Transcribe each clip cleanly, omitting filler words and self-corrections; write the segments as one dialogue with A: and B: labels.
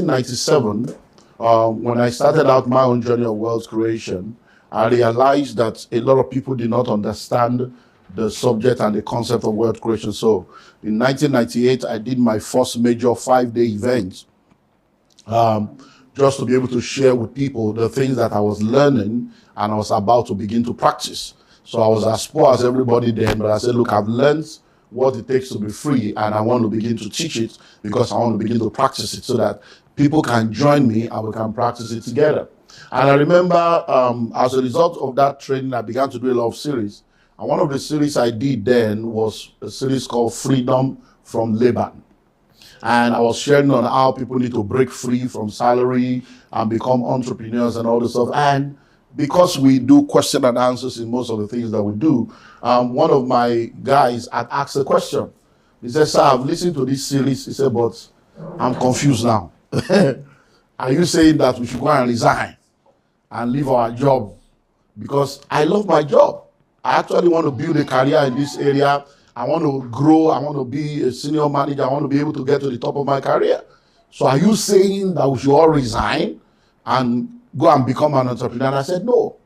A: 1997, when I started out my own journey of wealth creation, I realized that a lot of people did not understand the subject and the concept of wealth creation. So in 1998, I did my first major 5-day event, just to be able to share with people the things that I was learning and I was about to begin to practice. So I was as poor as everybody then, but I said, look, I've learned what it takes to be free, and I want to begin to teach it because I want to begin to practice it so that people can join me and we can practice it together. And I remember as a result of that training, I began to do a lot of series. And one of the series I did then was a series called Freedom from Labor. And I was sharing on how people need to break free from salary and become entrepreneurs and all this stuff. And because we do question and answers in most of the things that we do, one of my guys had asked a question. He said, sir, I've listened to this series. He said, but I'm confused now. Are you saying that we should go and resign and leave our job? Because I love my job. I actually want to build a career in this area. I want to grow. I want to be a senior manager. I want to be able to get to the top of my career. So are you saying that we should all resign and go and become an entrepreneur? And I said, no.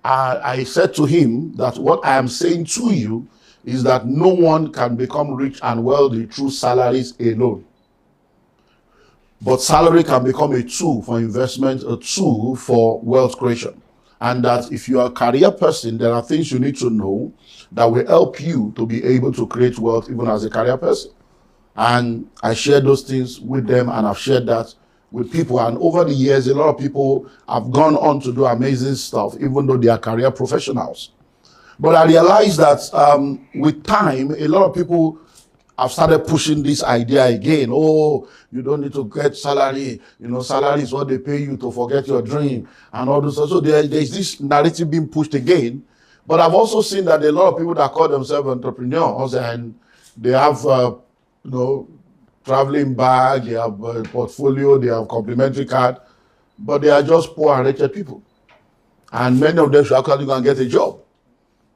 A: I said to him that what I am saying to you is that no one can become rich and wealthy through salaries alone. But salary can become a tool for investment, a tool for wealth creation. And that if you are a career person, there are things you need to know that will help you to be able to create wealth even as a career person. And I shared those things with them, and I've shared that with people. And over the years, a lot of people have gone on to do amazing stuff, even though they are career professionals. But I realized that with time, a lot of people have started pushing this idea again. Oh, you don't need to get salary. You know, salary is what they pay you to forget your dream and all this. So there's this narrative being pushed again. But I've also seen that a lot of people that call themselves entrepreneurs and they have, traveling bag, they have a portfolio, they have complimentary card, but they are just poor and wretched people. And many of them should actually go and get a job.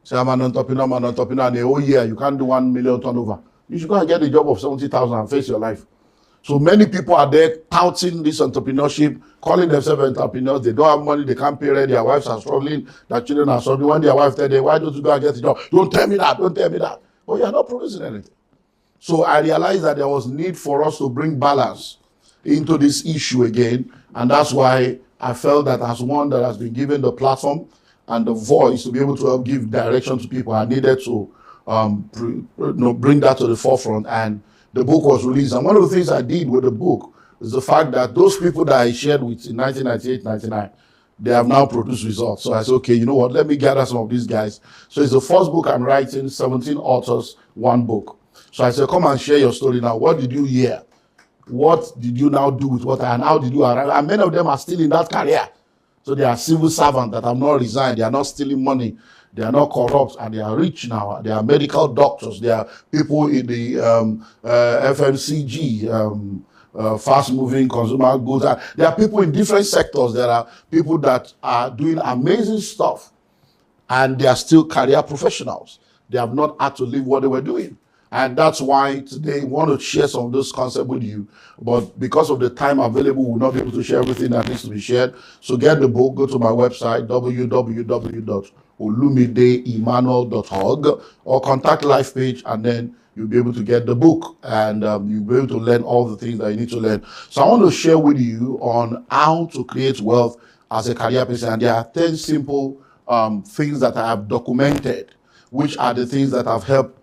A: Say, I'm an entrepreneur, and the whole year you can't do 1 million turnover. You should go and get a job of 70,000 and face your life. So many people are there touting this entrepreneurship, calling themselves entrepreneurs. They don't have money, they can't pay rent, their wives are struggling, their children are struggling. When their wife tells them, why don't you go and get a job? Don't tell me that, don't tell me that. But you're not producing anything. So I realized that there was need for us to bring balance into this issue again. And that's why I felt that as one that has been given the platform and the voice to be able to help give direction to people, I needed to bring that to the forefront. And the book was released. And one of the things I did with the book is the fact that those people that I shared with in 1998, 99, they have now produced results. So I said, okay, you know what, let me gather some of these guys. So it's the first book I'm writing, 17 authors, one book. So I said, come and share your story now. What did you hear? What did you now do with what, and how did you arrive? And many of them are still in that career. So they are civil servants that have not resigned. They are not stealing money. They are not corrupt, and they are rich now. They are medical doctors. They are people in the FMCG, fast-moving consumer goods. There are people in different sectors. There are people that are doing amazing stuff, and they are still career professionals. They have not had to leave what they were doing. And that's why today we want to share some of those concepts with you. But because of the time available, we'll not be able to share everything that needs to be shared. So get the book, go to my website, www.olumideemmanuel.org, or contact Life Page, and then you'll be able to get the book, and you'll be able to learn all the things that you need to learn. So I want to share with you on how to create wealth as a career person. And there are 10 simple things that I have documented, which are the things that have helped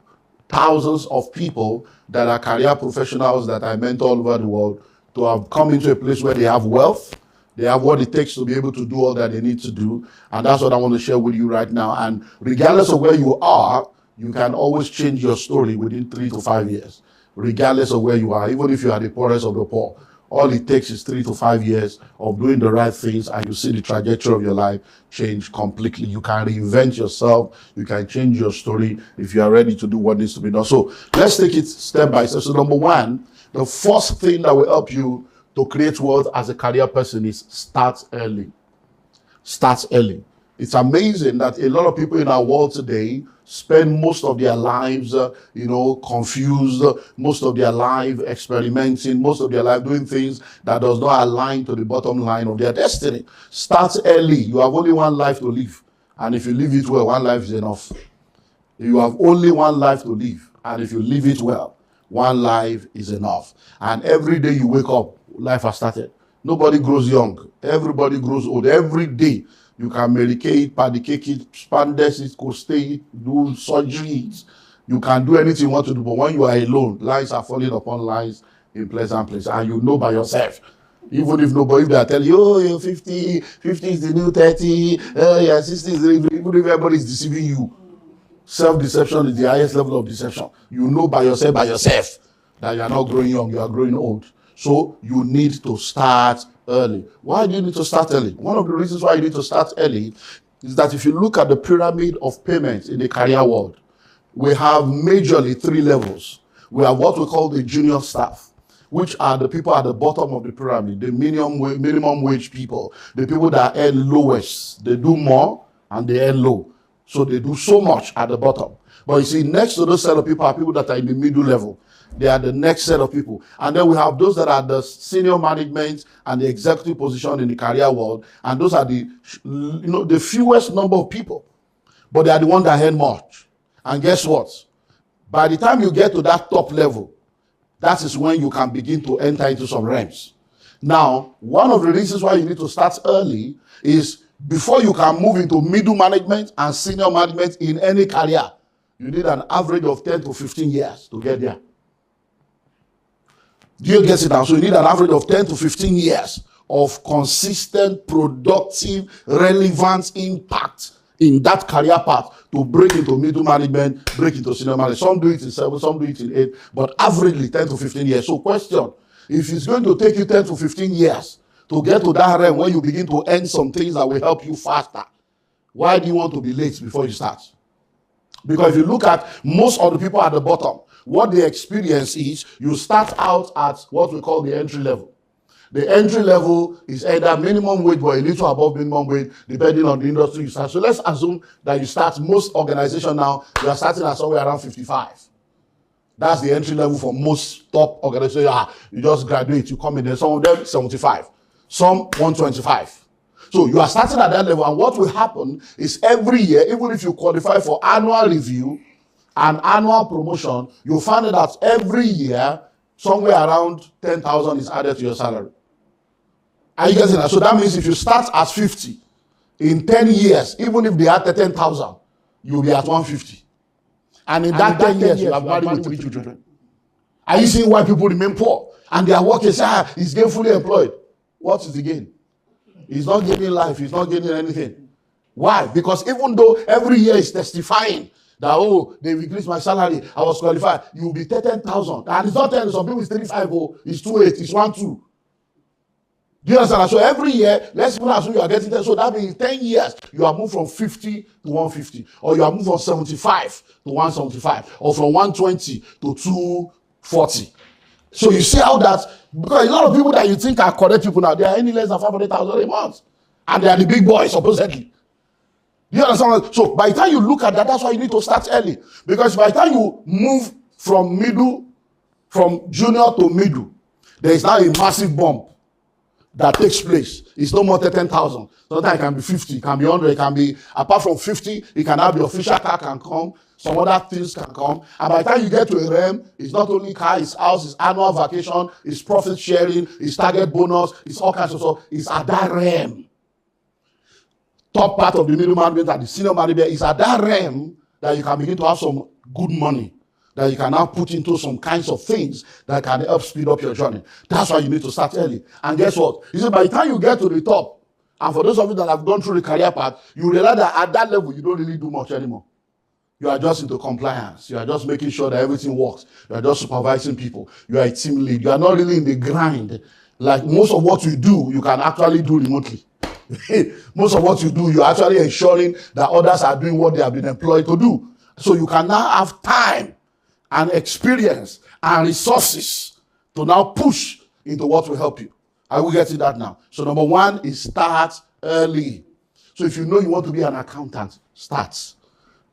A: thousands of people that are career professionals that I mentor all over the world to have come into a place where they have wealth, they have what it takes to be able to do all that they need to do. And that's what I want to share with you right now. And regardless of where you are, you can always change your story within 3 to 5 years, regardless of where you are, even if you are the poorest of the poor. All it takes is 3 to 5 years of doing the right things, and you see the trajectory of your life change completely. You can reinvent yourself. You can change your story if you are ready to do what needs to be done. So let's take it step by step. So number one, the first thing that will help you to create wealth as a career person is start early. Start early. It's amazing that a lot of people in our world today spend most of their lives, confused, most of their life experimenting, most of their life doing things that does not align to the bottom line of their destiny. Start early. You have only one life to live. And if you live it well, one life is enough. You have only one life to live. And if you live it well, one life is enough. And every day you wake up, life has started. Nobody grows young. Everybody grows old. Every day you can medicate, padicate it, spandex it, costate it, do surgery it. You can do anything you want to do. But when you are alone, lines are falling upon lines in pleasant places. And you know by yourself. Even if nobody, if they are telling you, oh, you're 50, 50 is the new 30, yeah, 60 is the new, even if everybody is deceiving you. Self-deception is the highest level of deception. You know by yourself that you are not growing young, you are growing old. So you need to start early. Why do you need to start early? One of the reasons why you need to start early is that if you look at the pyramid of payments in the career world, we have majorly 3 levels. We have what we call the junior staff, which are the people at the bottom of the pyramid, the minimum wage people, the people that earn lowest. They do more and they earn low. So they do so much at the bottom. But you see, next to those set of people are people that are in the middle level. They are the next set of people. And then we have those that are the senior management and the executive position in the career world. And those are the fewest number of people. But they are the ones that earn much. And guess what? By the time you get to that top level, that is when you can begin to enter into some realms. Now, one of the reasons why you need to start early is before you can move into middle management and senior management in any career, you need an average of 10 to 15 years to get there. Do you get it now? So you need an average of 10 to 15 years of consistent, productive, relevant impact in that career path to break into middle management, break into senior management. Some do it in 7, some do it in 8, but averagely 10 to 15 years. So question, if it's going to take you 10 to 15 years to get to that realm where you begin to earn some things that will help you faster, why do you want to be late before you start? Because if you look at most of the people at the bottom, what they experience is you start out at what we call the entry level. The entry level is either minimum wage or a little above minimum wage, depending on the industry you start. So let's assume that you start, most organizations now, you are starting at somewhere around 55. That's the entry level for most top organizations. You just graduate, you come in there, some of them 75, some 125. So you are starting at that level, and what will happen is every year, even if you qualify for annual review and annual promotion, you'll find that every year, somewhere around 10,000 is added to your salary. Are you getting that? So that means if you start at 50, in 10 years, even if they add 10,000, you'll be at 150. And in that 10 years, you have married with 3 children. Are you seeing why people remain poor? And they are working, he's gainfully employed. What is the gain? He's not gaining life. He's not gaining anything. Why? Because even though every year is testifying that, oh, they increased my salary, I was qualified, you will be 10,000. And it's not 10, some people it's 35, it's 28, it's 12. Do you understand? So every year, let's even assume you are getting 10. So that means 10 years, you are moved from 50 to 150. Or you are moved from 75 to 175. Or from 120 to 240. So you see how that, because a lot of people that you think are correct people now, they are any less than 500,000 a month. And they are the big boys, supposedly. You understand? So by the time you look at that, that's why you need to start early. Because by the time you move from junior to middle, there is now a massive bump that takes place. It's no more 10,000. Sometimes it can be 50, it can be 100, it can be, apart from 50, it can have the official car can come, some other things can come. And by the time you get to a realm, it's not only car, it's house, it's annual vacation, it's profit sharing, it's target bonus, it's all kinds of stuff. It's at that realm. Top part of the middle management and the senior management is at that realm that you can begin to have some good money that you can now put into some kinds of things that can help speed up your journey. That's why you need to start early. And guess what? You see, by the time you get to the top, and for those of you that have gone through the career path, you realize that at that level, you don't really do much anymore. You are just into compliance. You are just making sure that everything works. You are just supervising people. You are a team lead. You are not really in the grind. Like most of what you do, you can actually do remotely. Most of what you do, you're actually ensuring that others are doing what they have been employed to do. So you can now have time and experience and resources to now push into what will help you. I will get to that now. So number 1 is start early. So if you know you want to be an accountant, start.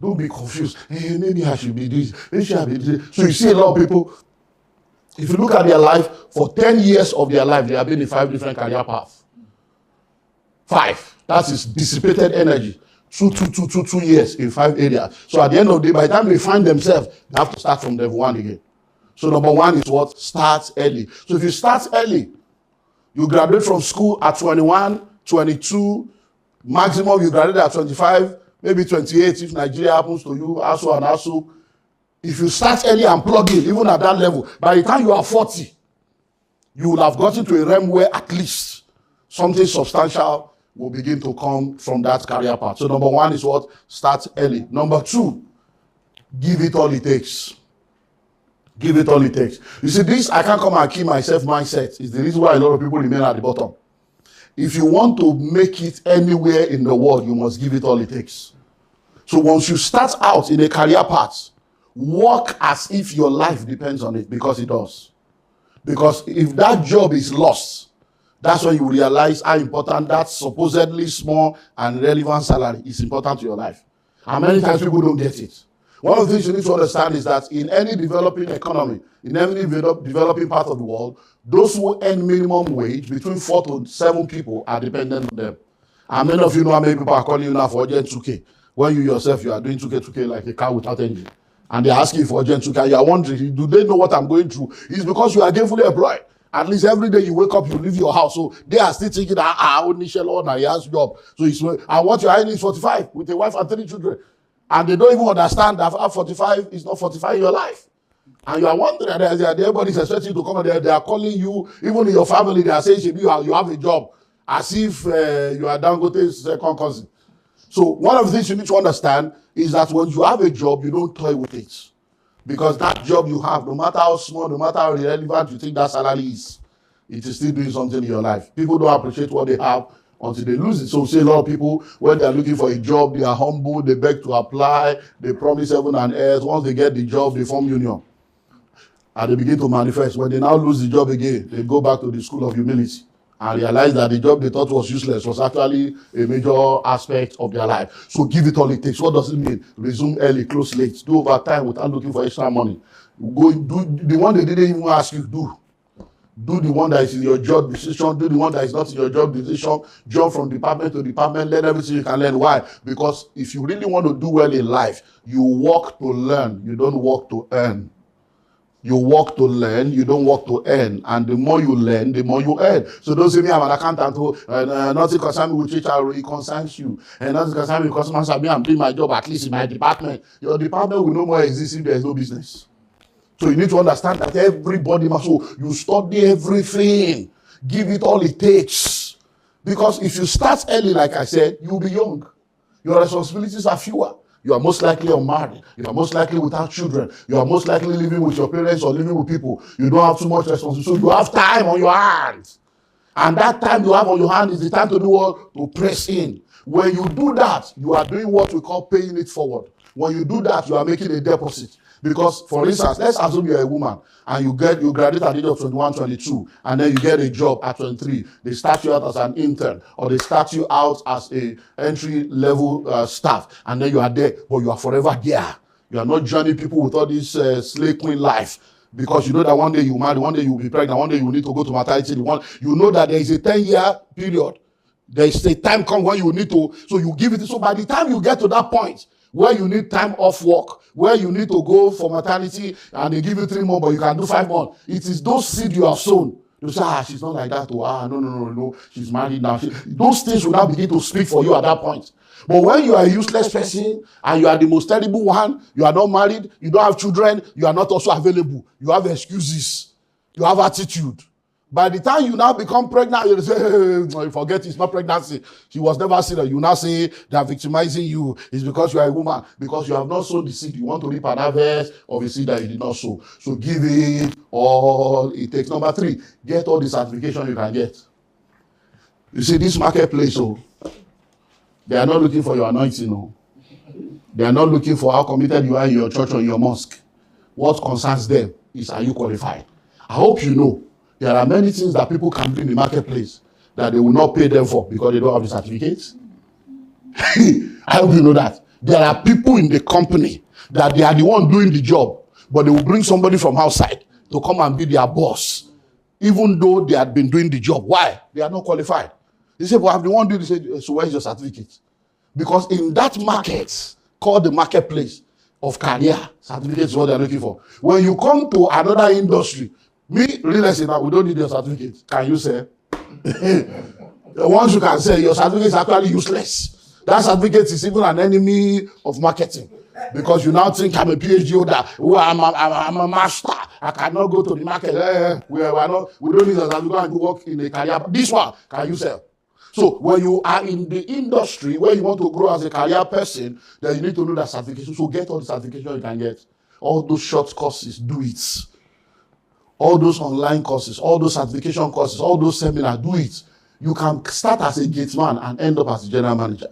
A: Don't be confused. Hey, maybe I should be this. Maybe I should be this. So you see a lot of people, if you look at their life, for 10 years of their life, they have been in 5 different career paths. 5. That is dissipated energy. 2 years in 5 areas. So at the end of the day, by the time they find themselves, they have to start from level 1 again. So number 1 is what? Start early. So if you start early, you graduate from school at 21, 22, maximum you graduate at 25, maybe 28 if Nigeria happens to you, ASU and ASU. If you start early and plug in, even at that level, by the time you are 40, you will have gotten to a realm where at least something substantial will begin to come from that career path. So number 1 is what? Start early. Number 2, give it all it takes. Give it all it takes. You see, this I can't come and kill myself mindset is the reason why a lot of people remain at the bottom. If you want to make it anywhere in the world, you must give it all it takes. So once you start out in a career path, work as if your life depends on it, because it does. Because if that job is lost, that's when you realize how important that supposedly small and relevant salary is important to your life. And many times people don't get it. One of the things you need to understand is that in any developing economy, in any developing part of the world, those who earn minimum wage, between 4 to 7 people, are dependent on them. And many of you know how many people are calling you now for urgent 2K. When you yourself, you are doing 2K like a car without engine. And they are asking for urgent 2K. You are wondering, do they know what I'm going through? It's because you are gainfully employed. At least every day you wake up, you leave your house. So they are still thinking that, only Shell he has job. So it's, and what you are earning is 45 with a wife and 3 children. And they don't even understand that 45 is not 45 in your life. And you are wondering, everybody is expecting you to come there. They are calling you, even in your family, they are saying, you have a job, as if you are Dangote's second cousin. So one of the things you need to understand is that when you have a job, you don't toy with it. Because that job you have, no matter how small, no matter how irrelevant you think that salary is, it is still doing something in your life. People don't appreciate what they have until they lose it. So see a lot of people, when they're looking for a job, they are humble, they beg to apply, they promise heaven and earth. Once they get the job, they form union. And they begin to manifest. When they now lose the job again, they go back to the school of humility and realize that the job they thought was useless was actually a major aspect of their life. So give it all it takes. What does it mean? Resume early, close late. Do overtime without looking for extra money. Go do the one they didn't even ask you, do. Do the one that is in your job decision. Do the one that is not in your job decision. Jump from department to department. Learn everything you can learn. Why? Because if you really want to do well in life, you work to learn. You don't work to earn. You work to learn. You don't work to earn. And the more you learn, the more you earn. So don't say me, I'm an accountant who nothing concerns me with HR. It concerns you. And nothing concerns me with customers. I'm doing my job at least in my department. Your department will no more exist if there is no business. So you need to understand that everybody must, so you study everything. Give it all it takes. Because if you start early, like I said, you'll be young. Your responsibilities are fewer. You are most likely unmarried. You are most likely without children. You are most likely living with your parents or living with people. You don't have too much responsibility. So you have time on your hands. And that time you have on your hand is the time to do what? To press in. When you do that, you are doing what we call paying it forward. When you do that, you are making a deposit. Because, for instance, let's assume you're a woman and you graduate at the age of 21, 22, and then you get a job at 23. They start you out as an intern, or they start you out as a entry-level staff, and then you are there, but you are forever there. You are not joining people with all this slave queen life. Because you know that one day you marry, one day you will be pregnant, one day you will need to go to maternity. You know that there is a 10-year period. There is a time come when you need to, so you give it. So by the time you get to that point, where you need time off work, where you need to go for maternity, and they give you 3 months, but you can do 5 months. It is those seeds you have sown. You say, she's not like that. No, she's married now. Those things will now begin to speak for you at that point. But when you are a useless person, and you are the most terrible one, you are not married, you don't have children, you are not also available. You have excuses. You have attitude. By the time you now become pregnant, you say, hey, forget it's not pregnancy. She was never serious. You now say they are victimizing you. It's because you are a woman. Because you have not sown the seed. You want to reap an harvest of a seed that you did not sow. So give it all it takes. Number 3, get all the certification you can get. You see, this marketplace, they are not looking for your anointing. They are not looking for how committed you are in your church or in your mosque. What concerns them is, are you qualified? I hope you know. There are many things that people can do in the marketplace that they will not pay them for because they don't have the certificates. I hope you know that. There are people in the company that they are the one doing the job, but they will bring somebody from outside to come and be their boss, even though they had been doing the job. Why? They are not qualified. They say, well, I'm the one doing this. So where's your certificate? Because in that market, called the marketplace of career, certificate is what they're looking for. When you come to another industry, me, real estate, we don't need your certificate. Can you say? Once you can say, your certificate is actually useless. That certificate is even an enemy of marketing. Because you now think I'm a PhD holder, I'm a master, I cannot go to the market. We don't need a certificate and work in a career. This one, can you sell? So when you are in the industry where you want to grow as a career person, then you need to know that certification. So get all the certification you can get. All those short courses, do it. All those online courses, all those certification courses, all those seminars, do it. You can start as a gate man and end up as a general manager.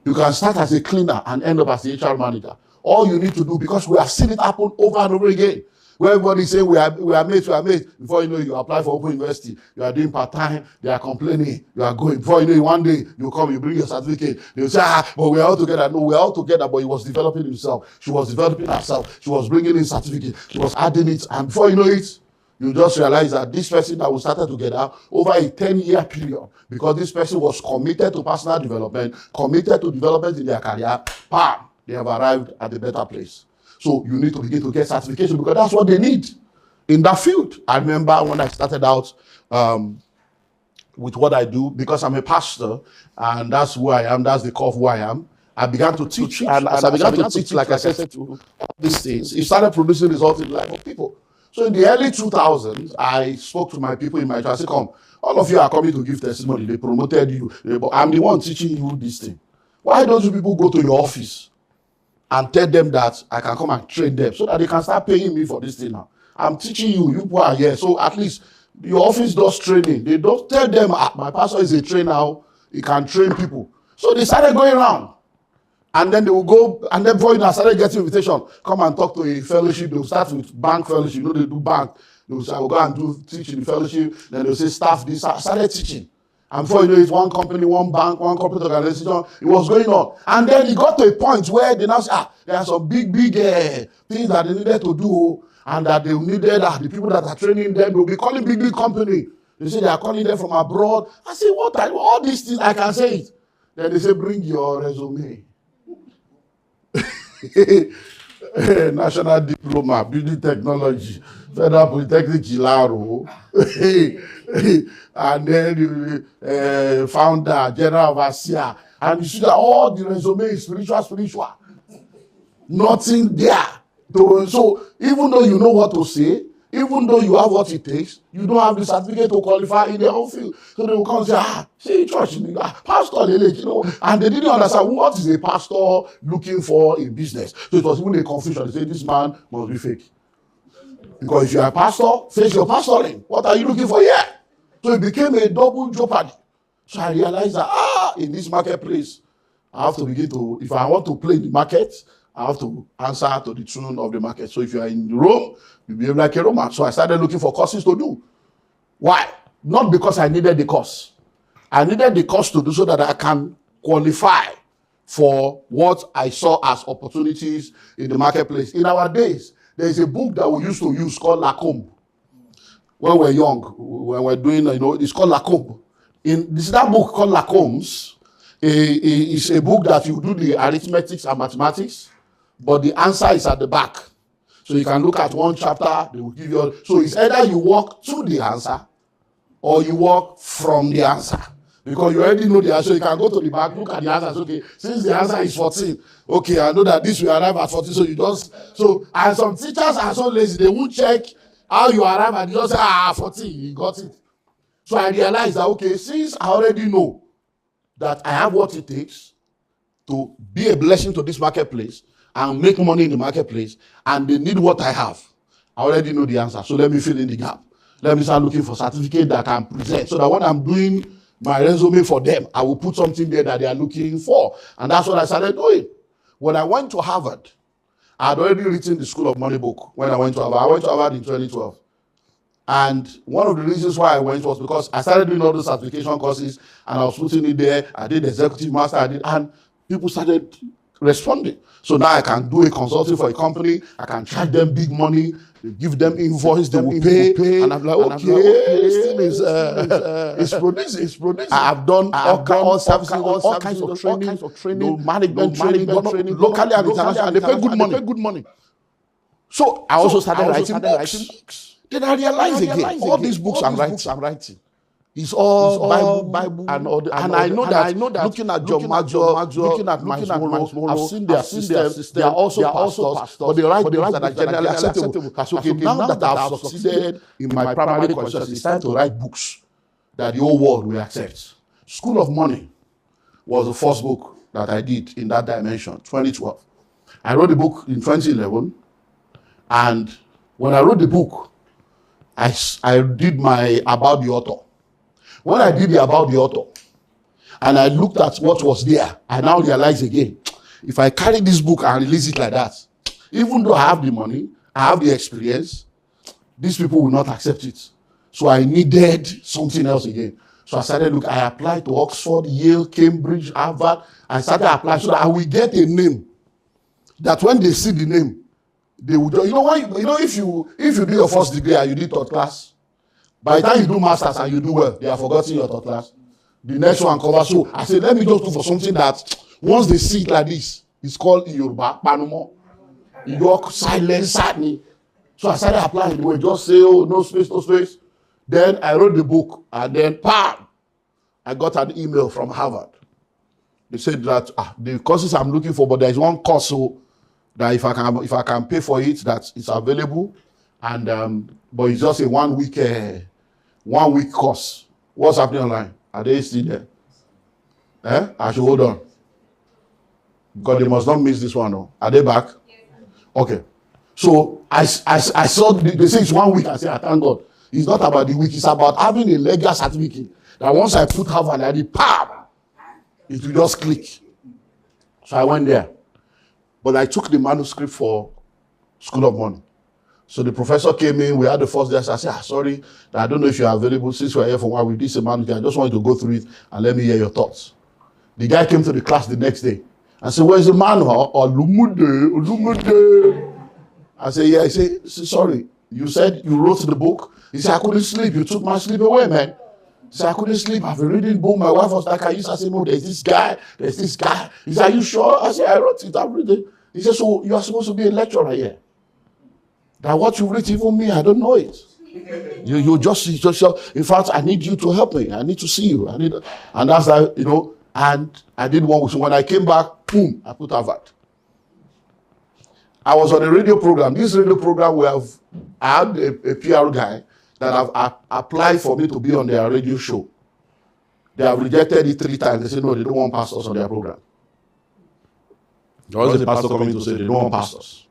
A: You can start as a cleaner and end up as a HR manager. All you need to do, because we have seen it happen over and over again, where everybody say we are mates. Before you know it, you apply for Open University, you are doing part-time, they are complaining, you are going. Before you know it, one day you come, you bring your certificate, they will say, but we are all together. No, we are all together, but he was developing himself. She was developing herself. She was bringing in certificate. She was adding it. And before you know it, you just realize that this person that we started together over a 10-year period, because this person was committed to personal development, committed to development in their career, bam, they have arrived at a better place. So you need to begin to get certification because that's what they need in that field. I remember when I started out with what I do, because I'm a pastor and that's who I am, that's the core of who I am. I began to teach, and as I began to teach, like I said, to all these things, it started producing results in the life of people. So in the early 2000s, I spoke to my people in my church. I said, come, all of you are coming to give testimony. They promoted you. But I'm the one teaching you this thing. Why don't you people go to your office and tell them that I can come and train them so that they can start paying me for this thing now? I'm teaching you. You people are here. So at least your office does training. They don't tell them, my pastor is a trainer. He can train people. So they started going around. And then they will go, and then before you know, I started getting invitation, come and talk to a fellowship. They will start with bank fellowship. You know, they do bank. They will say, I will go and teach in the fellowship. Then they will say, staff this. I started teaching. And before you know, it's one company, one bank, one corporate organization. It was going on. And then it got to a point where they now say, there are some big things that they needed to do, and that they needed, the people that are training them, they will be calling big company. They say they are calling them from abroad. I say, what? All these things, I can say it. Then they say, bring your resume. National diploma, building technology, Federal Polytechnic Gilaro, and then founder, general overseer, and you see that all the resume is spiritual. Nothing there. So even though you know what to say, even though you have what it takes, you don't have the certificate to qualify in their own field. So they will come and say, see, church, pastor, and they didn't understand what is a pastor looking for in business. So it was even a confusion. They say, this man must be fake. Because if you are a pastor, face your pastoring. What are you looking for here? So it became a double jeopardy. So I realized that, in this marketplace, I have to begin to, if I want to play in the market, I have to answer to the tune of the market. So if you are in Rome, you behave like a Roman. So I started looking for courses to do. Why? Not because I needed the course. I needed the course to do so that I can qualify for what I saw as opportunities in the marketplace. In our days, there is a book that we used to use called Lacombe. When we're young, when we're doing, it's called Lacombe. This is that book called Lacombe's. It's a book that you do the arithmetics and mathematics, but the answer is at the back. So you can look at one chapter, they will give you. So it's either you walk to the answer or you walk from the answer. Because you already know the answer. You can go to the back, look at the answer. Okay, since the answer is 14, okay, I know that this will arrive at 14. So you just, and some teachers are so lazy, they won't check how you arrive and you just say, 14, you got it. So I realized that, okay, since I already know that I have what it takes to be a blessing to this marketplace and make money in the marketplace, and they need what I have, I already know the answer. So let me fill in the gap. Let me start looking for certificate that I can present, so that when I'm doing my resume for them, I will put something there that they are looking for. And that's what I started doing. When I went to Harvard, I had already written the School of Money book when I went to Harvard. I went to Harvard in 2012. And one of the reasons why I went was because I started doing all those certification courses and I was putting it there. I did executive master, and People started responding. So now I can do a consulting for a company. I can charge them big money. Give them invoice, they will pay. And I'm like, okay, this thing is it's producing. I have done all kinds of training, management training, locally and internationally, and they pay good money. So I also started writing books. Then I realized again, all these books I'm writing, it's all Bible and all the, and I know that looking at John Maxwell, looking at Miles Monroe, I've seen their system. They are also pastors, but they write books that are generally acceptable. Okay, now that I've succeeded in my primary consciousness, it's time to write books that the whole world will accept. School of Money was the first book that I did in that dimension, 2012. I wrote the book in 2011, and when I wrote the book, I did my about the author. When I did the about the author, and I looked at what was there, I now realize again, if I carry this book and release it like that, even though I have the money, I have the experience, these people will not accept it. So I needed something else again. So I started I applied to Oxford, Yale, Cambridge, Harvard. I started applying so that I will get a name. That when they see the name, they will, if you do your first degree and you did third class, by the time you do masters and you do well, they have forgotten your third class. The next one covers. So I said, let me just look for something that once they see it like this, it's called Yoruba, Panumo. York, silence, sadness. So I started applying. They would just say, oh, no space, no space. Then I wrote the book, and then, bam, I got an email from Harvard. They said that the courses I'm looking for, but there is one course so that if I can pay for it, that it's available, and but it's just a 1 week course. What's happening online? Are they still there? I should hold on. Because they must not miss this one. No? Are they back? Okay. So I saw, they say it's 1 week. I say, I thank God. It's not about the week. It's about having a legal certificate. That once I put Harvard, I did, bam, it will just click. So I went there. But I took the manuscript for School of Money. So the professor came in, we had the first day, so I said, sorry, I don't know if you're available, since we're here for a while with this manuscript, I just wanted to go through it and let me hear your thoughts. The guy came to the class the next day and said, where's the manual? OLUMIDE. I said, yeah. He said, sorry, you said you wrote the book? He said, I couldn't sleep, you took my sleep away, man. He said, I couldn't sleep, I've been reading the book. My wife was like, I said, no, there's this guy. He said, are you sure? I said, I wrote it, I'm reading. He said, so you are supposed to be a lecturer here. That what you read, even me, I don't know it. You just, in fact, I need you to help me. I need to see you. And that's like, and I did one. So when I came back, boom, I put Harvard. I was on a radio program. This radio program, I had a PR guy that have applied for me to be on their radio show. They have rejected it 3 times. They said, no, they don't want pastors on their program. There was a pastor coming to say they don't want pastors.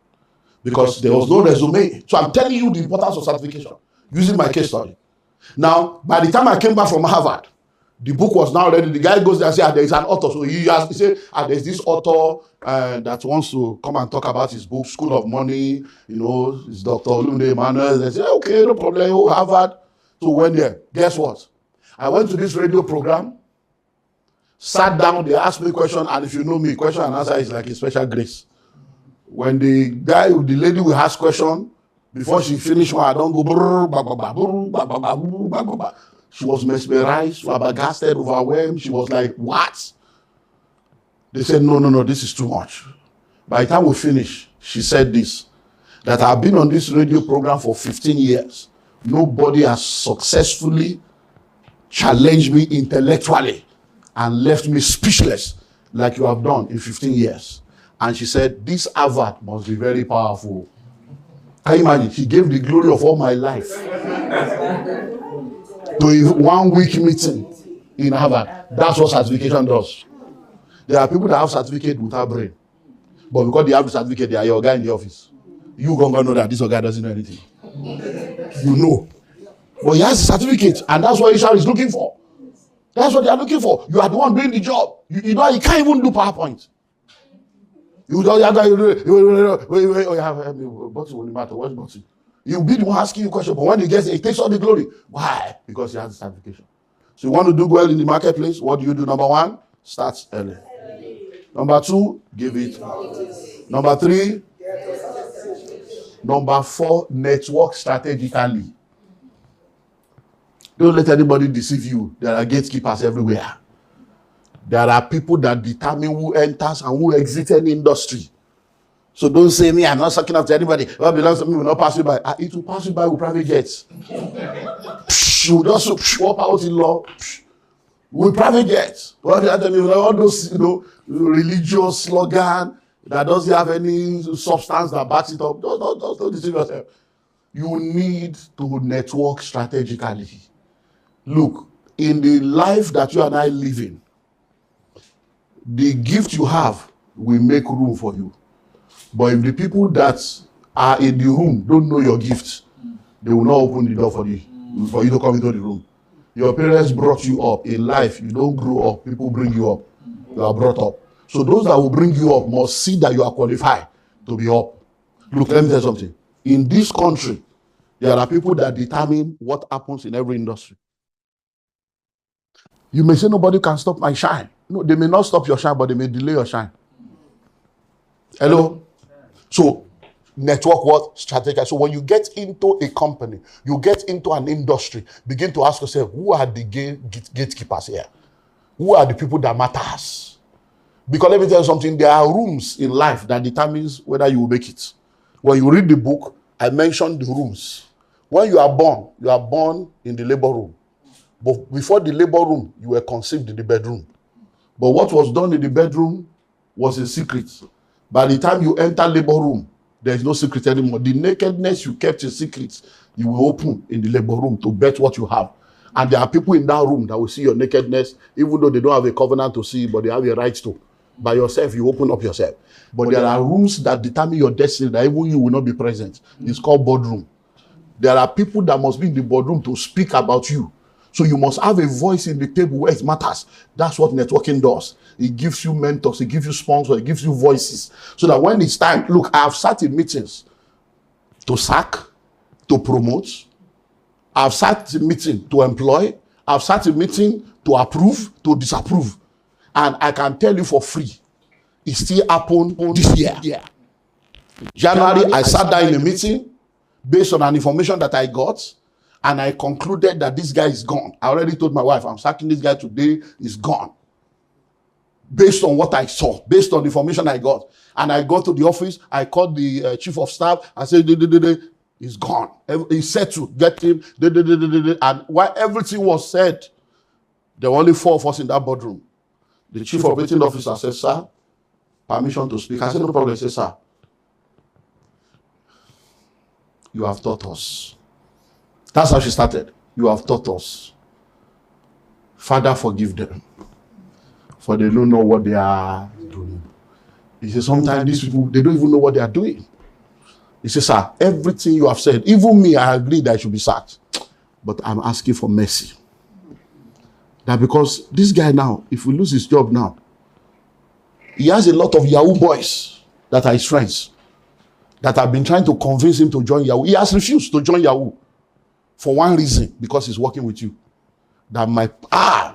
A: Because there was no resume. So I'm telling you the importance of certification, using my case study. Now, by the time I came back from Harvard, the book was now ready. The guy goes there and says, there is an author. So he said, there's this author that wants to come and talk about his book, School of Money. It's Dr. OLUMIDE EMMANUEL. They said, okay, no problem, Harvard. So went there. Guess what? I went to this radio program, sat down, they asked me a question, and if you know me, question and answer is like a special grace. When the lady will ask question, before she finish one, I don't go, she was mesmerized, flabbergasted, overwhelmed. She was like, what? They said, no, this is too much. By the time we finish, she said this, that I've been on this radio program for 15 years. Nobody has successfully challenged me intellectually and left me speechless like you have done in 15 years. And she said, this Harvard must be very powerful. Can you imagine? She gave the glory of all my life to a 1 week meeting in Harvard. That's what certification does. There are people that have certificate without brain. But because they have the certificate, they are your guy in the office. You gonna know that this guy doesn't know anything. You know. But he has a certificate, and that's what HR is looking for. That's what they are looking for. You are the one doing the job. You can't even do PowerPoint. You'll be the one asking you questions, but when he gets it, he takes all the glory. Why? Because he has the certification. So you want to do well in the marketplace, what do you do? Number 1, start early. Number 2, give it. Number 3, number 4, network strategically. Don't let anybody deceive you. There are gatekeepers everywhere. There are people that determine who enters and who exits any industry. So don't say me, I'm not sucking up to anybody. What belongs to me will not pass you by. It will pass you by with private jets. You just swap out in law with private jets. All those religious slogan that doesn't have any substance that backs it up. Don't deceive yourself. You need to network strategically. Look, in the life that you and I live in, the gift you have will make room for you. But if the people that are in the room don't know your gift, they will not open the door for you to come into the room. Your parents brought you up in life. You don't grow up. People bring you up. You are brought up. So those that will bring you up must see that you are qualified to be up. Look, let me tell you something. In this country, there are people that determine what happens in every industry. You may say nobody can stop my shine. No, they may not stop your shine, but they may delay your shine. Hello? So, network what? Strategy. So when you get into a company, you get into an industry, begin to ask yourself, who are the gatekeepers here? Who are the people that matters? Because let me tell you something, there are rooms in life that determines whether you will make it. When you read the book, I mentioned the rooms. When you are born in the labor room. But before the labor room, you were conceived in the bedroom. But what was done in the bedroom was a secret. By the time you enter labor room, there is no secret anymore. The nakedness you kept a secret, you will open in the labor room to bet what you have. And there are people in that room that will see your nakedness, even though they don't have a covenant to see, but they have a right to. By yourself, you open up yourself. But there are rooms that determine your destiny that even you will not be present. It's called boardroom. There are people that must be in the boardroom to speak about you. So you must have a voice in the table where it matters. That's what networking does. It gives you mentors, it gives you sponsors, it gives you voices. So that when it's time, look, I have sat in meetings to sack, to promote. I've sat in meeting to employ. I've sat in meeting to approve, to disapprove. And I can tell you for free, it still happened this year. January, I sat down in a meeting based on an information that I got. And I concluded that this guy is gone. I already told my wife, I'm sacking this guy today, he's gone. Based on what I saw, based on the information I got. And I got to the office, I called the chief of staff, I said, he's gone. He said to get him, and while everything was said, there were only 4 of us in that boardroom. The chief operating officer said, sir, permission to speak. I said, no problem. He said, sir, you have taught us. That's how she started. You have taught us. Father, forgive them. For they don't know what they are doing. He says, sometimes these people, they don't even know what they are doing. He says, sir, everything you have said, even me, I agree that I should be sacked. But I'm asking for mercy. That because this guy now, if we lose his job now, he has a lot of Yahoo boys that are his friends that have been trying to convince him to join Yahoo. He has refused to join Yahoo. For one reason, because he's working with you. That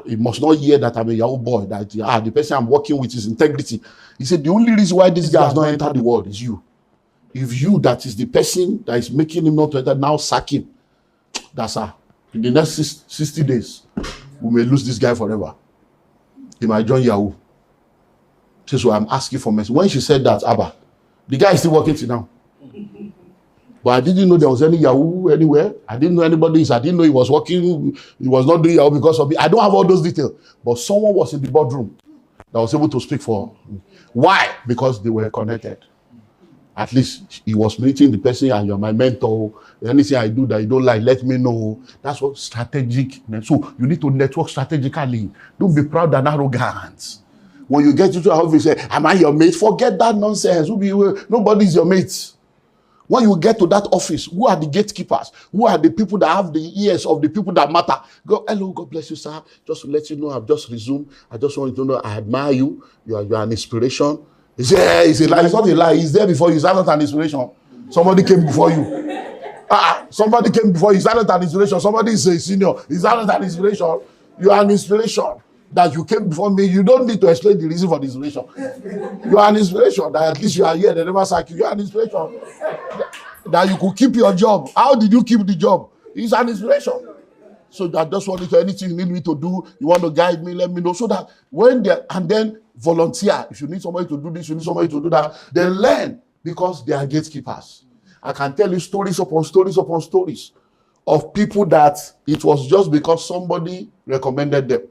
A: he must not hear that I'm a Yahoo boy, that the person I'm working with is integrity. He said, the only reason why this guy has not entered the world is you. If you, that is the person that is making him not to enter, now sack him. That's in the next 60 days, we may lose this guy forever. He might join Yahoo. So I'm asking for mercy. When she said that, Abba, the guy is still working till now. But I didn't know there was any Yahoo anywhere. I didn't know anybody. I didn't know he was working. He was not doing Yahoo because of me. I don't have all those details. But someone was in the boardroom that was able to speak for me. Why? Because they were connected. At least he was meeting the person, and you're my mentor. Anything I do that you don't like, let me know. That's what strategic. So you need to network strategically. Don't be proud and arrogant. When you get into our office, say, am I your mate? Forget that nonsense. Nobody's your mate. When you get to that office, who are the gatekeepers? Who are the people that have the ears of the people that matter? Go, hello, God bless you, sir. Just to let you know, I've just resumed. I just want you to know I admire you. You are an inspiration. It's a lie. It's not a lie. He's there before you. It's not an inspiration. Somebody came before you. Somebody came before you. It's not an inspiration. Somebody is a senior. It's not an inspiration. You are an inspiration. that you came before me. You don't need to explain the reason for the inspiration. You are an inspiration. That at least you are here. They never sack you. You are an inspiration. That you could keep your job. How did you keep the job? It's an inspiration. So that just want to anything you need me to do, you want to guide me, let me know. So that when they and then volunteer. If you need somebody to do this, you need somebody to do that. Then learn, because they are gatekeepers. I can tell you stories upon stories upon stories of people that it was just because somebody recommended them.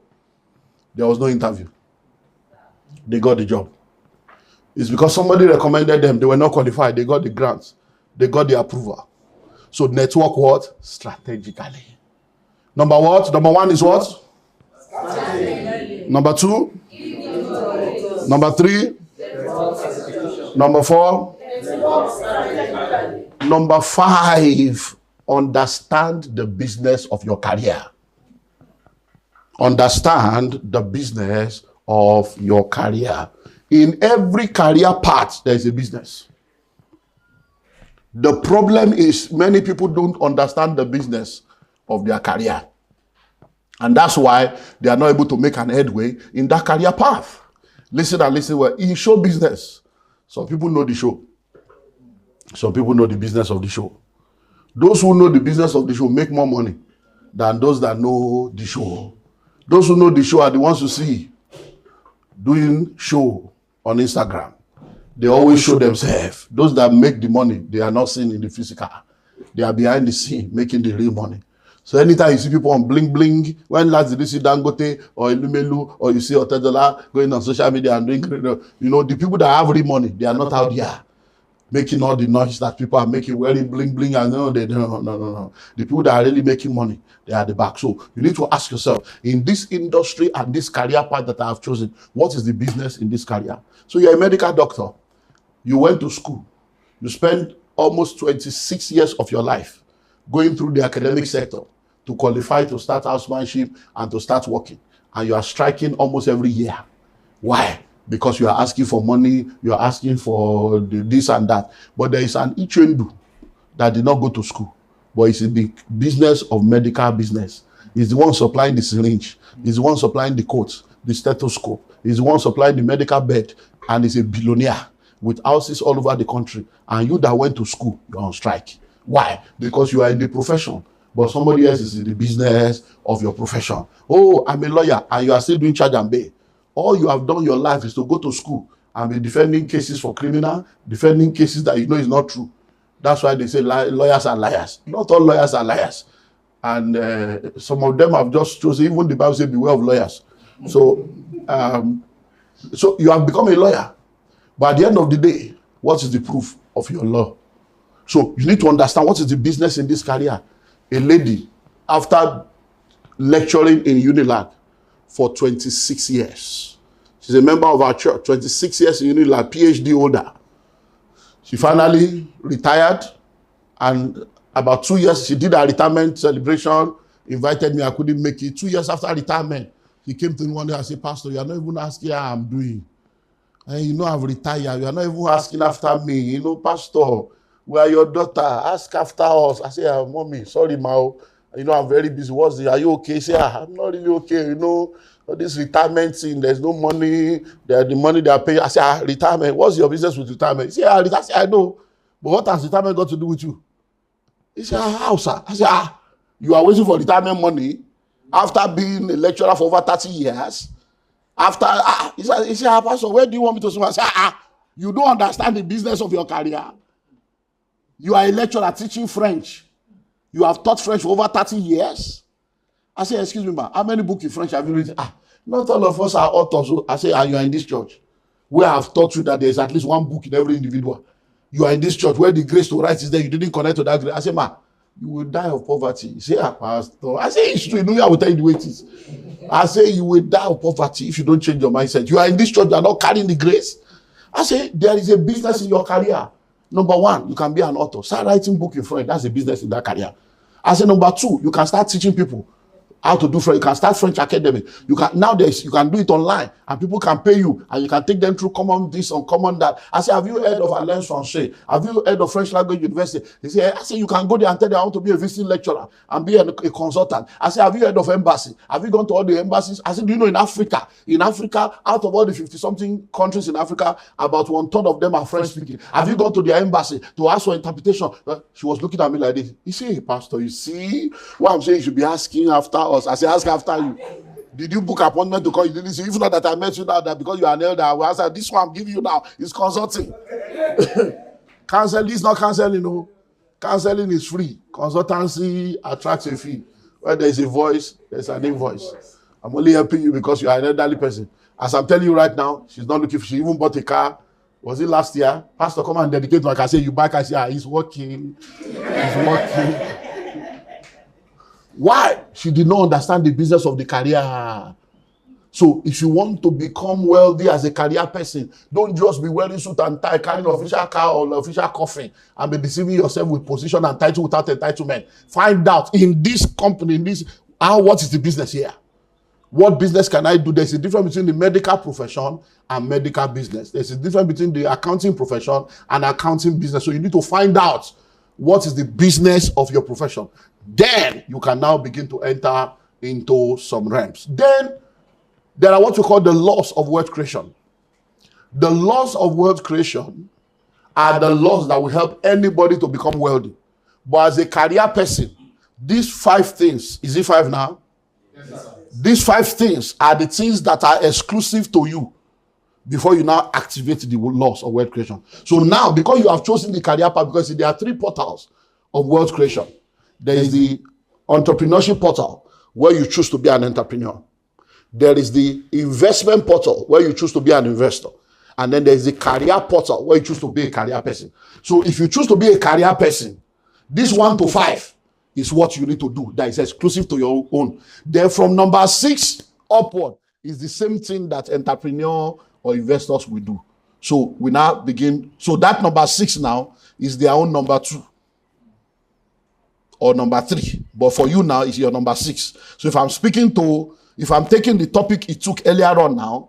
A: There was no interview. They got the job. It's because somebody recommended them. They were not qualified. They got the grants. They got the approval. So network what? Strategically. Number what? Number one is what? Number two? Number three? Number four? Number five, understand the business of your career. Understand the business of your career. In every career path, there is a business. The problem is many people don't understand the business of their career. And that's why they are not able to make an headway in that career path. Listen and listen well. In show business, some people know the show. Some people know the business of the show. Those who know the business of the show make more money than those that know the show. Those who know the show are the ones you see doing show on Instagram. They always show themselves. Those that make the money, they are not seen in the physical. They are behind the scene making the real money. So anytime you see people on bling bling, when last did you see Dangote or Elumelu or you see Otedola going on social media and doing, the people that have real money, they are not out here making all the noise that people are making, wearing bling bling, and no. The people that are really making money, they are at the back. So you need to ask yourself, in this industry and this career path that I have chosen, what is the business in this career? So you're a medical doctor. You went to school. You spent almost 26 years of your life going through the academic sector to qualify to start housemanship and to start working. And you are striking almost every year. Why? Because you are asking for money, you are asking for this and that. But there is an Ichendu that did not go to school, but it's in the business of medical business. He's the one supplying the syringe. He's the one supplying the coat, the stethoscope. He's the one supplying the medical bed. And he's a billionaire with houses all over the country. And you that went to school, you're on strike. Why? Because you are in the profession, but somebody else is in the business of your profession. Oh, I'm a lawyer, and you are still doing charge and bail. All you have done in your life is to go to school and be defending cases for criminal, defending cases that you know is not true. That's why they say lawyers are liars. Not all lawyers are liars. And some of them have just chosen, even the Bible says, beware of lawyers. So you have become a lawyer. But at the end of the day, what is the proof of your law? So you need to understand what is the business in this career. A lady, after lecturing in Unilag for 26 years, she's a member of our church, 26 years in Unilag, PhD holder. She finally retired, and about 2 years, she did her retirement celebration, invited me, I couldn't make it. 2 years after retirement, she came to me one day and said, Pastor, you are not even asking how I'm doing. And I've retired, you are not even asking after me. Pastor, we are your daughter, ask after us. I say, Mommy, sorry, Ma. I'm very busy. Are you okay? Say, I'm not really okay. This retirement thing, there's no money. The money they are paying. I say, retirement. What's your business with retirement? He say, I know. But what has retirement got to do with you? He said, how, sir? I say, you are waiting for retirement money after being a lecturer for over 30 years? He said, Pastor, where do you want me to say? I say, you don't understand the business of your career. You are a lecturer teaching French. You have taught French for over 30 years. I say, excuse me, ma, how many books in French have you written? Not all of us are authors. I say, you are in this church where I have taught you that there is at least one book in every individual. You are in this church where the grace to write is there. You didn't connect to that grace. I say, ma, you will die of poverty. He say, Pastor. I say, it's true. I will tell you the way it is. I say, you will die of poverty if you don't change your mindset. You are in this church, you are not carrying the grace. I say, there is a business in your career. Number one, you can be an author. Start writing book in French. That's a business in that career. I say, number two, you can start teaching people How to do French. You can start French Academy. You can nowadays you can do it online and people can pay you and you can take them through common this and common that. I say, have you heard of Alliance Française? Have you heard of French Language University? They say, I say you can go there and tell them I want to be a visiting lecturer and be a consultant. I say, have you heard of embassy? Have you gone to all the embassies? I say, do you know in Africa, out of all the 50-something countries in Africa, about 1/3 of them are French speaking. Have you gone to their embassy to ask for interpretation? She was looking at me like this. You see, Pastor, you see what I'm saying? You should be asking after us. I say, ask after you. Did you book appointment to call? You didn't say, if not that I met you now, that because you are an elder, I will answer, this one I'm giving you now is consulting. Counseling is not counseling, no. Counseling is free. Consultancy attracts a fee. Where there is a voice, there's an invoice. I'm only helping you because you are an elderly person. As I'm telling you right now, she's not looking for, she even bought a car. Was it last year? Pastor, come and dedicate to, like I say, you back, I say, he's working. He's working. Why? She did not understand the business of the career. So if you want to become wealthy as a career person, don't just be wearing suit and tie, carrying an official car or an official coffin, and be deceiving yourself with position and title without entitlement. Find out in this company, what is the business here? What business can I do? There's a difference between the medical profession and medical business. There's a difference between the accounting profession and accounting business. So you need to find out what is the business of your profession. Then you can now begin to enter into some realms. Then there are what we call the laws of wealth creation. The laws of wealth creation are the laws that will help anybody to become wealthy. But as a career person, these 5 things, is it 5 now? Yes, sir. These 5 things are the things that are exclusive to you before you now activate the laws of wealth creation. So now, because you have chosen the career path, because there are 3 portals of wealth creation. There is the entrepreneurship portal, where you choose to be an entrepreneur. There is the investment portal, where you choose to be an investor. And then there is the career portal, where you choose to be a career person. So if you choose to be a career person, this 1 to 5 is what you need to do. That is exclusive to your own. Then from number 6 upward is the same thing that entrepreneur or investors will do. So we now begin. So that number 6 now is their own number 2 or number 3. But for you now, it's your number 6. So if I'm taking the topic it took earlier on now,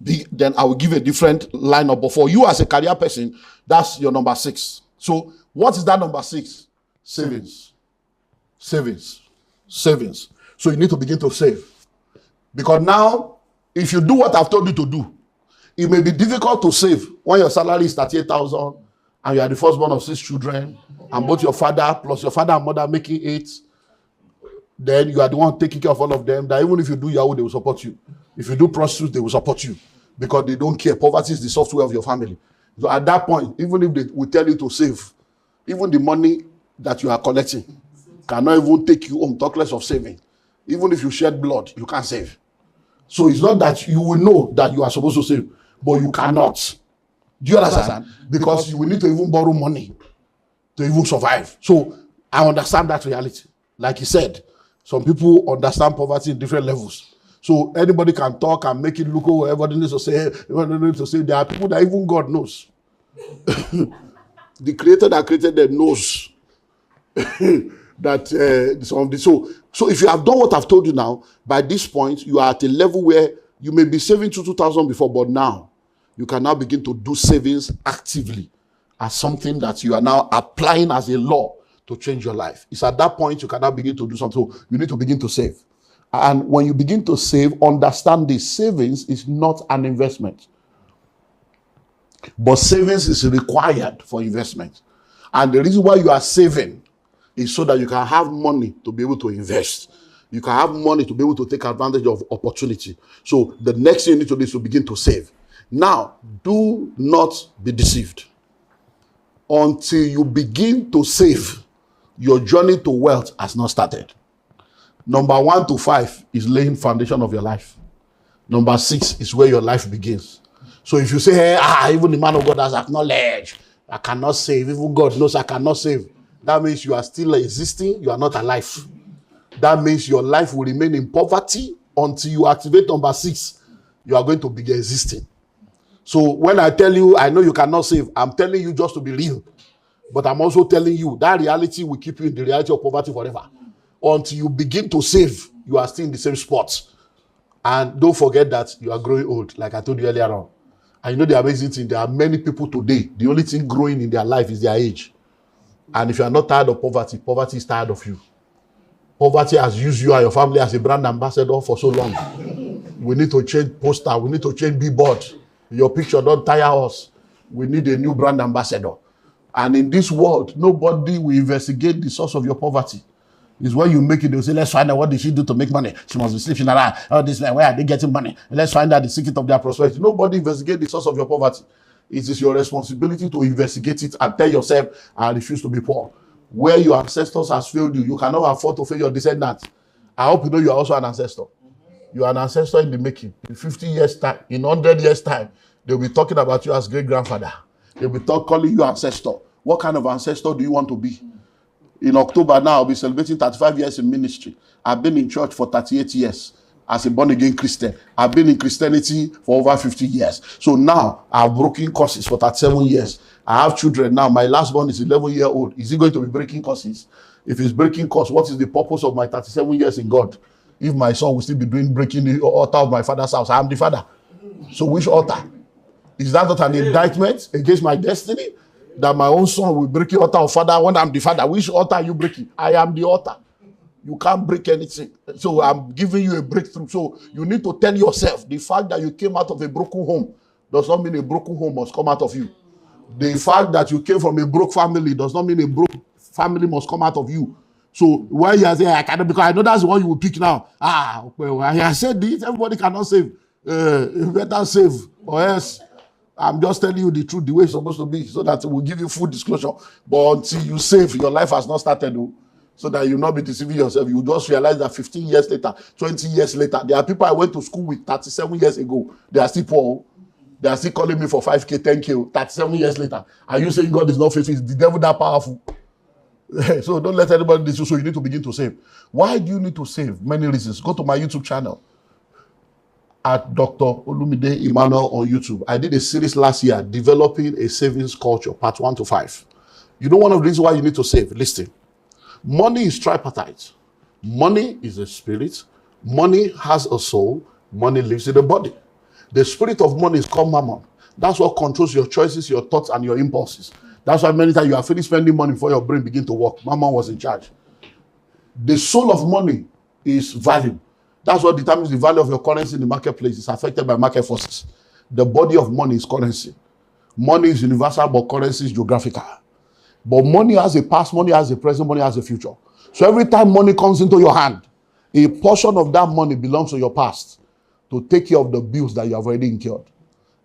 A: then I will give a different lineup. But for you as a career person, that's your number 6. So what is that number 6? Savings. Savings. Savings. So you need to begin to save. Because now, if you do what I've told you to do, it may be difficult to save when your salary is 38,000 and you are the firstborn of 6 children, and both your father plus your father and mother making 8. Then you are the one taking care of all of them. That even if you do Yahoo, they will support you. If you do prostitutes, they will support you because they don't care. Poverty is the software of your family. So at that point, even if they will tell you to save, even the money that you are collecting cannot even take you home, talk less of saving. Even if you shed blood, you can't save. So it's not that you will know that you are supposed to save, but you cannot. Do you understand? Because you will need to even borrow money to even survive. So I understand that reality. Like he said, some people understand poverty in different levels. So anybody can talk and make it look over. Everybody needs to say. There are people that even God knows. The creator that created them knows that so if you have done what I've told you now, by this point you are at a level where you may be saving 2,000 before, but now you can now begin to do savings actively as something that you are now applying as a law to change your life. It's at that point you can now begin to do something. So you need to begin to save. And when you begin to save, understand this: savings is not an investment. But savings is required for investment. And the reason why you are saving is so that you can have money to be able to invest. You can have money to be able to take advantage of opportunity. So the next thing you need to do is to begin to save. Now, do not be deceived. Until you begin to save, your journey to wealth has not started. Number 1 to 5 is laying foundation of your life. Number 6 is where your life begins. So if you say, hey, even the man of God has acknowledged, I cannot save, even God knows I cannot save, that means you are still existing, you are not alive. That means your life will remain in poverty until you activate number 6. You are going to be existing. So when I tell you, I know you cannot save, I'm telling you just to be real. But I'm also telling you that reality will keep you in the reality of poverty forever. until you begin to save, you are still in the same spot. And don't forget that you are growing old, like I told you earlier on. And you know the amazing thing, there are many people today, the only thing growing in their life is their age. And if you are not tired of poverty, poverty is tired of you. Poverty has used you and your family as a brand ambassador for so long. We need to change poster. We need to change billboard. Your picture don't tire us. We need a new brand ambassador. And in this world, nobody will investigate the source of your poverty. It's when you make it, they'll say, let's find out what did she do to make money. She must be sleeping around. Oh, this man, where are they getting money? Let's find out the secret of their prosperity. Nobody investigate the source of your poverty. It is your responsibility to investigate it and tell yourself, I refuse to be poor. Where your ancestors has failed you, you cannot afford to fail your descendants. I hope you know you are also an ancestor. You are an ancestor in the making. In 50 years' time, in 100 years' time, they'll be talking about you as great-grandfather. They'll be calling you ancestor. What kind of ancestor do you want to be? In October now, I'll be celebrating 35 years in ministry. I've been in church for 38 years as a born-again Christian. I've been in Christianity for over 50 years. So now, I've broken courses for 37 years. I have children now. My last one is 11-year-old. Is he going to be breaking courses? If he's breaking courses, what is the purpose of my 37 years in God? If my son will still be breaking the altar of my father's house, I am the father. So which altar? Is that not an indictment against my destiny? That my own son will break the altar of father when I'm the father. Which altar are you breaking? I am the altar. You can't break anything. So I'm giving you a breakthrough. So you need to tell yourself, the fact that you came out of a broken home does not mean a broken home must come out of you. The fact that you came from a broke family does not mean a broke family must come out of you. So why you are saying I cannot, because I know that's the one you will pick now. Well, I said this, everybody cannot save. You better save, or else I'm just telling you the truth, the way it's supposed to be, so that it will give you full disclosure. But until you save, your life has not started, so that you will not be deceiving yourself. You just realize that 15 years later, 20 years later, there are people I went to school with 37 years ago. They are still poor. They are still calling me for 5K, 10K, 37 years later. Are you saying God is not faithful? Is the devil that powerful? So don't let anybody do so. You need to begin to save. Why do you need to save? Many reasons. Go to my YouTube channel at Dr. OLUMIDE EMMANUEL on YouTube. I did a series last year, Developing a Savings Culture, part 1 to 5. You know one of the reasons why you need to save? Listen. Money is tripartite. Money is a spirit. Money has a soul. Money lives in the body. The spirit of money is called mammon. That's what controls your choices, your thoughts, and your impulses. That's why many times you are finished spending money before your brain begin to work. Mammon was in charge. The soul of money is value. That's what determines the value of your currency in the marketplace. It's affected by market forces. The body of money is currency. Money is universal, but currency is geographical. But money has a past, money has a present, money has a future. So every time money comes into your hand, a portion of that money belongs to your past to take care of the bills that you have already incurred.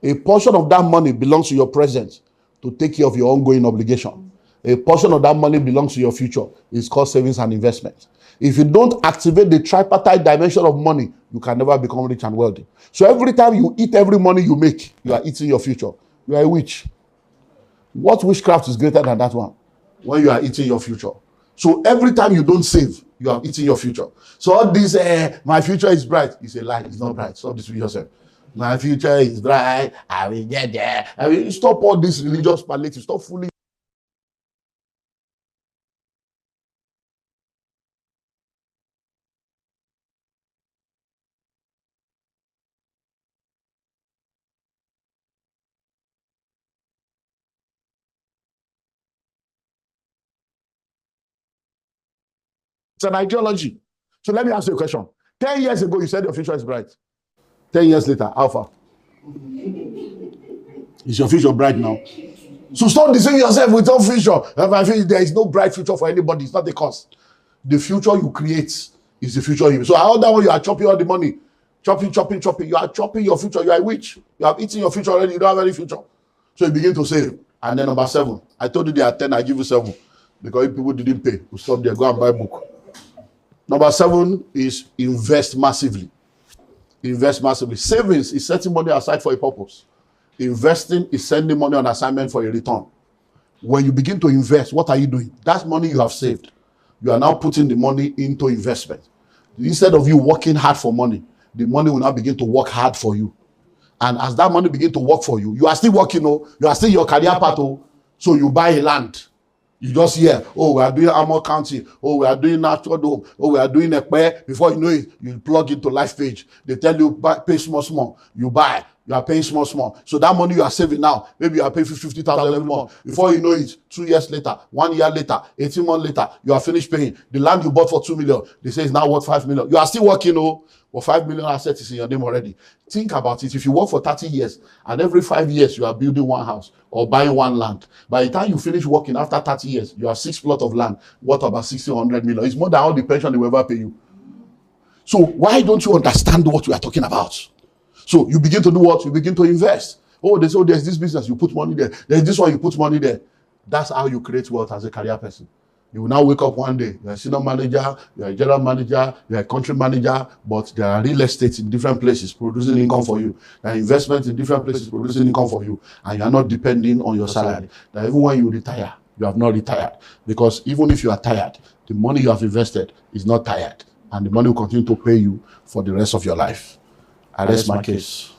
A: A portion of that money belongs to your present to take care of your ongoing obligation. A portion of that money belongs to your future. It's called savings and investment. If you don't activate the tripartite dimension of money, you can never become rich and wealthy. So every time you eat every money you make, you are eating your future. You are a witch. What witchcraft is greater than that one? When you are eating your future. So every time you don't save, you are eating your future. So all this, my future is bright. It's a lie. It's not bright. Stop this with yourself. My future is bright. I will get there. I mean, stop all this religious palliative. Stop fooling. It's an ideology. So let me ask you a question. 10 years ago, you said your future is bright. 10 years later, how far? Is your future bright now? So stop deceiving yourself with your future. There is no bright future for anybody. It's not the cause. The future you create is the future you. So how that one you are chopping all the money. Chopping. You are chopping your future. You are a witch. You have eaten your future already. You don't have any future. So you begin to save. And then number 7. I told you there are 10. I give you 7. Because if people didn't pay, we stop there. Go and buy a book. Number 7 is invest massively. Invest massively. Savings is setting money aside for a purpose. Investing is sending money on assignment for a return. When you begin to invest, what are you doing? That's money you have saved. You are now putting the money into investment. Instead of you working hard for money, the money will now begin to work hard for you. And as that money begin to work for you, you are still working, you are still your career path. So you buy a land. You just hear, oh, we are doing Armor County, oh, we are doing Natural Dome, oh, we are doing Ekpe. Before you know it, you plug into Life Page. They tell you, pay small. You buy. You are paying small. So that money you are saving now, maybe you are paying 50,000 every month. Before you know it, 2 years later, 1 year later, 18 months later, you are finished paying. The land you bought for 2 million, they say it's now worth 5 million. You are still working, oh, but 5 million assets is in your name already. Think about it. If you work for 30 years and every 5 years you are building one house or buying one land, by the time you finish working after 30 years, you have 6 plots of land worth about 1,600 million. It's more than all the pension they will ever pay you. So why don't you understand what we are talking about? So you begin to do what? You begin to invest. Oh, there's this business, you put money there. There's this one, you put money there. That's how you create wealth as a career person. You will now wake up one day, you're a senior manager, you're a general manager, you're a country manager, but there are real estate in different places producing income for you. There are investments in different places producing income for you, and you are not depending on your salary. That even when you retire, you have not retired. Because even if you are tired, the money you have invested is not tired, and the money will continue to pay you for the rest of your life. I rest my case.